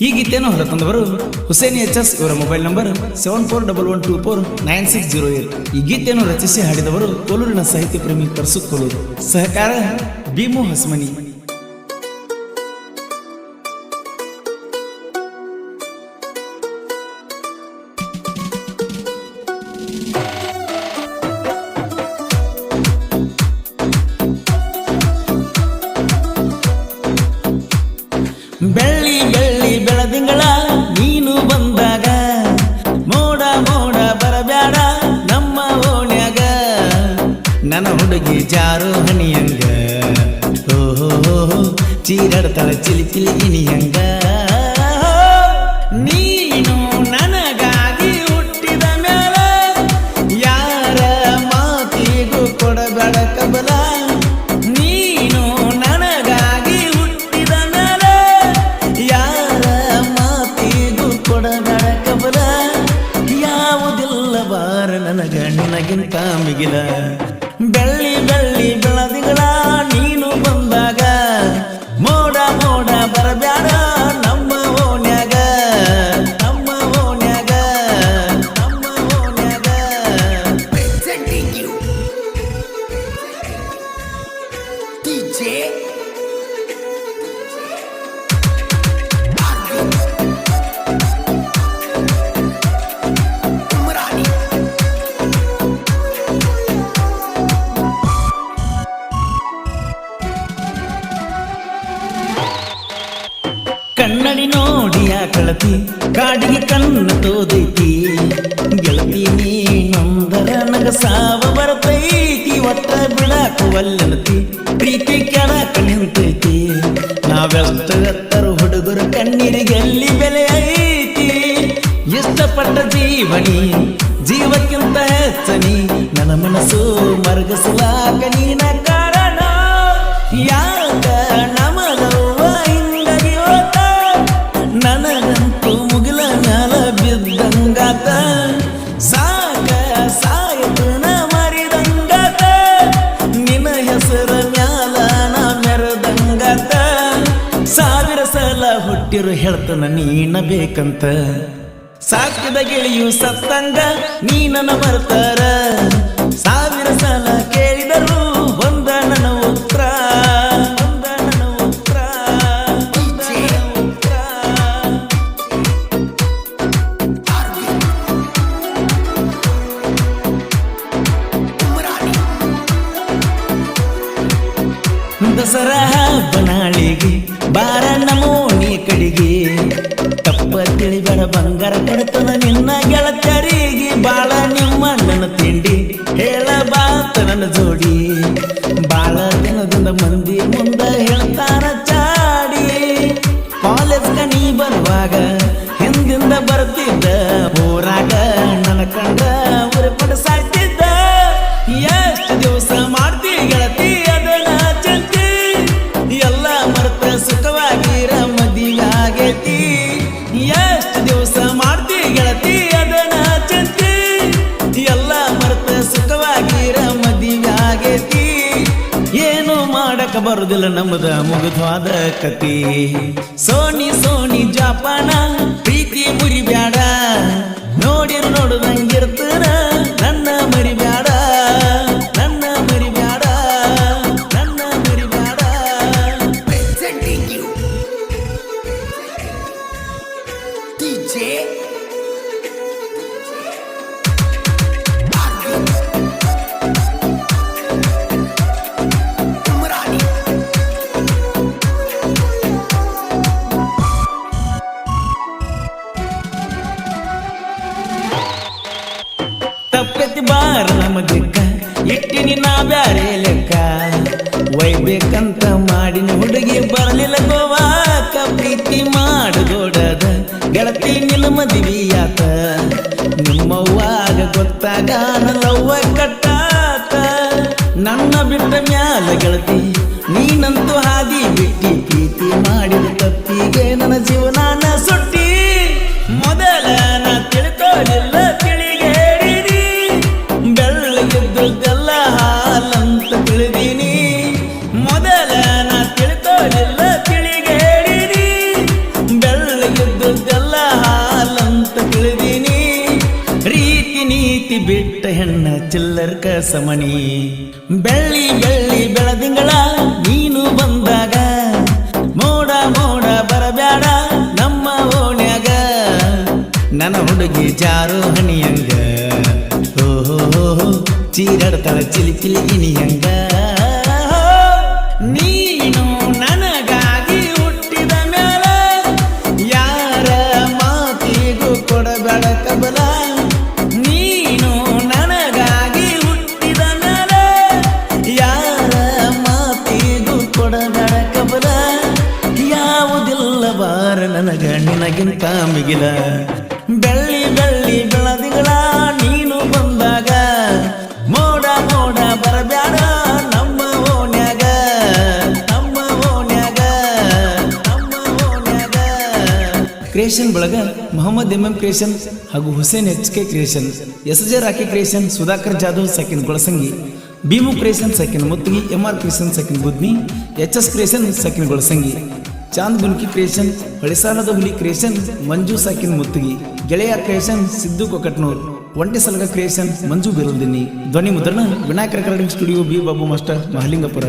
ಈ ಗೀತೆಯನ್ನು ಹೊರತಂದವರು ಹುಸೇನ್ HS ಇವರ ಮೊಬೈಲ್ ನಂಬರ್ 7411249608. ಈ ಗೀತೆಯನ್ನು ರಚಿಸಿ ಹಾಡಿದವರು ಕೋಲೂರಿನ ಸಾಹಿತ್ಯ ಪ್ರೇಮಿ ಪರಸು ಕೋಲೂರು. ಸಹಕಾರ ಭೀಮು ಹಸ್ಮನಿ. ಬೆಳ್ಳಿ ಬೆಳ್ಳಿ ಬೆಳದಿಂಗಳ ನೀನು ಬಂದಾಗ ಮೋಡ ಮೋಡ ಬರಬ್ಯಾಡ ನಮ್ಮ ಓಣ್ಯಾಗ ನನ್ನ ಹುಡುಗಿ ಜಾರು ಹಣಿಯಂಗ ಓಹೋ ಚೀರಡ್ತಾಳ ಚಿಲಿ ಚಿಲಿ ಇನಿಯಂಗ ನೀನು ನನಗಾಗಿ ಹುಟ್ಟಿದ ಮೇಲ ಯಾರ ಮಾತಿಗೂ ಕೊಡಬೇಡ ಕಬಲ ನೀನು ನನಗಾಗಿ ಹುಟ್ಟಿದ ಮೇಲ ಯಾರ ಮಾತಿಗೂ ಕೊಡಬೇಡ ಕಬಲ ಯಾವುದಿಲ್ಲ ಬಾರ ನನಗ ನಿನಗಿಂತ ಮಿಗಿಲ ಬೆಳ್ಳಿ ಬೆಳ್ಳಿ ಬೆಳದಿಂಗಳ ನೀನು ಬಂದಾಗ ಮೋಡ ಮೋಡ ಬರಬ್ಯಾಡ ನಮ್ಮ ಓಣ್ಯಾಗ ನಮ್ಮ ಓಣ್ಯಾಗ ನಮ್ಮ ಓಣ್ಯಾಗ. Presenting you DJ Arvind Umrani. ಕನ್ನಡಿ ನೋಡಿಯ ಕಳತಿ ಕಾಡಿಗೆ ಕಣ್ಣ ತೋದೈತಿ ಗೆಳತಿ ನೀನೊಂದರ ನಗ ಸಾವ ಬರ್ತೈತಿ ಒಟ್ಟ ಬಿಡಾಕ ಒಲ್ಲನತಿ ಪ್ರೀತಿ ಕೆಳಕ ನಿಂತೈತಿ ನಾವೆಷ್ಟ ಎತ್ತರು ಹುಡುಗರು ಕಣ್ಣೀರಿಗೆ ಎಲ್ಲಿ ಬೆಲೆ ಐತಿ ಇಷ್ಟಪಟ್ಟ ಜೀವನಿ ಜೀವಕ್ಕಿಂತ ಹೆಚ್ಚನಿ ನನ್ನ ಮನಸ್ಸು ಮರಗಸಲಾಕ ನೀನ ಕಾರಣ ಯಾಕ ನಮಗವ್ವ ಹಿಂಗಾಗಿ ಹೋತ ನನಗಂತೂ ಮುಗಿಲ ಮ್ಯಾಲ ಬಿದ್ದಂಗಾತ ಸಾಕ ಸಾಯತನ ಮರಿದಂಗಾತ ನಿನ್ನ ಹೆಸರ ಮ್ಯಾಲ ನಾ ಮೆರದಂಗಾತ ಸಾವಿರ ಸಲ ಹುಟ್ಟಿರು ಹೇಳ್ತನ ನೀನ ಬೇಕಂತ ಸಾಕಿದ ಗೆಳೆಯು ಸತ್ತಂಗ ನೀನನ ಬರ್ತಾರ ಸಾವಿರ ಸಲ ಕೇಳಿದರು ಒಂದ ನನ್ನ ಉತ್ತರ ಒಂದ ನನ್ನ ಉತ್ತರ ಒಂದ ನನ್ನ ಉತ್ತರ. Arvind Umrani. ದಸರಾ ಬನಾಳಿಗೆ ಬಾರ ನಮೋನಿ ಕಡಿಗೆ ತಪ್ಪ ತಿಳಿಬೇಡ ಬಂಗಾರ ಕೊಡ್ತದ ನಿನ್ನ ಗೆಳತರಿಗೆ ಬಾಳ ನಿಮ್ಮ ನನ್ನ ತಿಂಡಿ ಹೇಳ ಬಾತ ನನ್ನ ಜೋಡಿ ಬಾಳ ದಿನದಿಂದ ಮಂದಿ ಮುಂದ ಹೇಳ್ತಾರ ಚಾಡಿ ಕಾಲೇಜ್ಗ ನೀ ಬರುವಾಗ ಹಿಂದಿಂದ ಬರ್ತಿದ್ದ ಊರಾಗ ನನ್ನ ಕಂಡ ಉರಿಪಡ ಸಾಯ್ತಿದ್ದ ಎಷ್ಟು ದಿವಸ ಮಾಡ್ತಿ ಗೆಳತಿ ಅದನ್ನ ಚಂತಿ ಎಲ್ಲ ಮರ್ತ ಸುಖವಾಗಿರ ಮದುವೆ ಆಗೈತಿ ಎಷ್ಟು ದಿವಸ ಮಾಡ್ತಿ ಗೆಳತಿ ಅದನ್ನ ಚಂತಿ ಎಲ್ಲ ಮರ್ತ ಸುಖವಾಗಿರ ಮದುವೆ ಆಗೈತಿ ಏನು ಮಾಡಕ ಬರುದಿಲ್ಲ ನಮ್ಮದ ಮುಗಿದ್ವಾದ ಕತಿ ಸೋನಿ ಸೋನಿ ಜಾಪಾನ ಪ್ರೀತಿ ಮುರಿಬ್ಯಾಡ ನೋಡಿರು ನೋಡುದಂಗಿರ್ತಾರ ನನ್ನ ಮರಿಬ್ಯಾಡ ನನ್ನ ಮರಿಬ್ಯಾಡ ನನ್ನ ಮರಿಬ್ಯಾಡ. Presenting you DJ Arvind Umrani. ತಪ್ಪತಿ ಬಾರ ನಮ್ಮ ದಿಕ್ಕ ಇಟ್ಟಿನಿ ನಾ ಬ್ಯಾರೆ ಲೆಕ್ಕ ಒಯ್ಬೇಕಂತ ಮಾಡಿನ ಹುಡುಗಿ ಬರಲಿಲ್ಲ ಗೋವಾಕ ಪ್ರೀತಿ ಮಾಡದೋಡದ ಗೆಳತಿ ನಿಲ್ಲ ಮದುವೆಯಾತ ನಿಮ್ಮವ್ವಾಗ ಗೊತ್ತಾಗ ನಲ್ಲವ್ವ ಕಟ್ಟಾತ ನನ್ನ ಬಿಟ್ಟ ಮ್ಯಾಲ ಗೆಳತಿ ನೀನಂತೂ ಹಾದಿ ಬಿಟ್ಟಿ ಪ್ರೀತಿ ಮಾಡಿದ ತಪ್ಪಿಗೆ ನನ್ನ ಜೀವನಾನ ಸುಟ್ಟಿ ಮೊದಲ ನಾ ತಿಳ್ಕೊಳ್ಳಿಲ್ಲ ತಿಳಿಗೇರಿನಿ ಬೆಳ್ಳಗಿದ್ದೆಲ್ಲ ಹಾಲಂತ ತಿಳಿದೀನಿ ಮೊದಲ ನಾ ತಿಳ್ಕೊಳ್ಳಿಲ್ಲ ತಿಳಿಗೇರಿನಿ ಬೆಳ್ಳ ಒಳಗಿದ್ದೆಲ್ಲ ಹಾಲಂತ ತಿಳಿದೀನಿ ರೀತಿ ನೀತಿ ಬಿಟ್ಟ ಹೆಣ್ಣ ಚಿಲ್ಲರ್ಕ ಸಮಣಿ ಬೆಳ್ಳಿ ಬೆಳ್ಳಿ ಬೆಳದಿಂಗಳ ನೀನು ಬಂದಾಗ ಮೋಡ ಮೋಡ ಬರಬ್ಯಾಡ ನಮ್ಮ ಓಣ್ಯಾಗ ನನ್ನ ಹುಡುಗಿ ಜಾರು ಹಣಿಯಂಗ ಓಹೋ ಚೀರಾಡ್ತಾಳ ಚಿಲಿ ಚಿಲಿ ಇನಿಯಂಗ ನೀನು ನನಗಾಗಿ ಹುಟ್ಟಿದ ಮೇಲೆ ಯಾರ ಮಾತಿಗೂ ಕೊಡಬೇಡ ಕಬಲ ನೀನು ನನಗಾಗಿ ಹುಟ್ಟಿದ ಮೇಲೆ ಯಾರ ಮಾತಿಗೂ ಕೊಡಬೇಡ ಕಬಲ ಯಾವುದಿಲ್ಲ ಬಾರ ನನಗ ನಿನಗಿಂತ ಮಿಗಿಲ ಬೆಳ್ಳಿ ಬೆಳ್ಳಿ ಬೆಳದಿಂಗಳ ನೀನು ಬಂದಾಗ ಮೋಡ ಮೋಡ ಬರಬ್ಯಾಡ ನಮ್ಮ ಓಣ್ಯಾಗ ನಮ್ಮ ಓಣ್ಯಾಗ ನಮ್ಮ ಓಣ್ಯಾಗ ಕ್ರಿಯೇಷನ್ ಬಳಗ ಮೊಹಮ್ಮದ್ ಎಂ ಕ್ರಿಯೇಷನ್ ಹಾಗೂ Hussain HK creation SJ Rocky creation Sudhakar Jadhav second Golasangi Bhimu creation second Muttigi MR creation second Budni HS creation second Golasangi Chand Gunki creation ಹೊಳಿಸಾಲದ ಹುಲಿ ಕ್ರಿಯೇಷನ್ ಮಂಜು ಸಾಕಿನ್ ಮುತ್ತಿಗಿ ಗೆಳೆಯ ಕ್ರಿಯೇಷನ್ ಸಿದ್ದು ಕೊಕಟ್ನೂರ್ ಒಂಟಿ ಸಲಗ ಕ್ರಿಯೇಷನ್ ಮಂಜು ಬಿರುಲ್ದಿನಿ ಧ್ವನಿ ಮುದ್ರಣ Vinayaka recording studio B Babu master Mahalingapura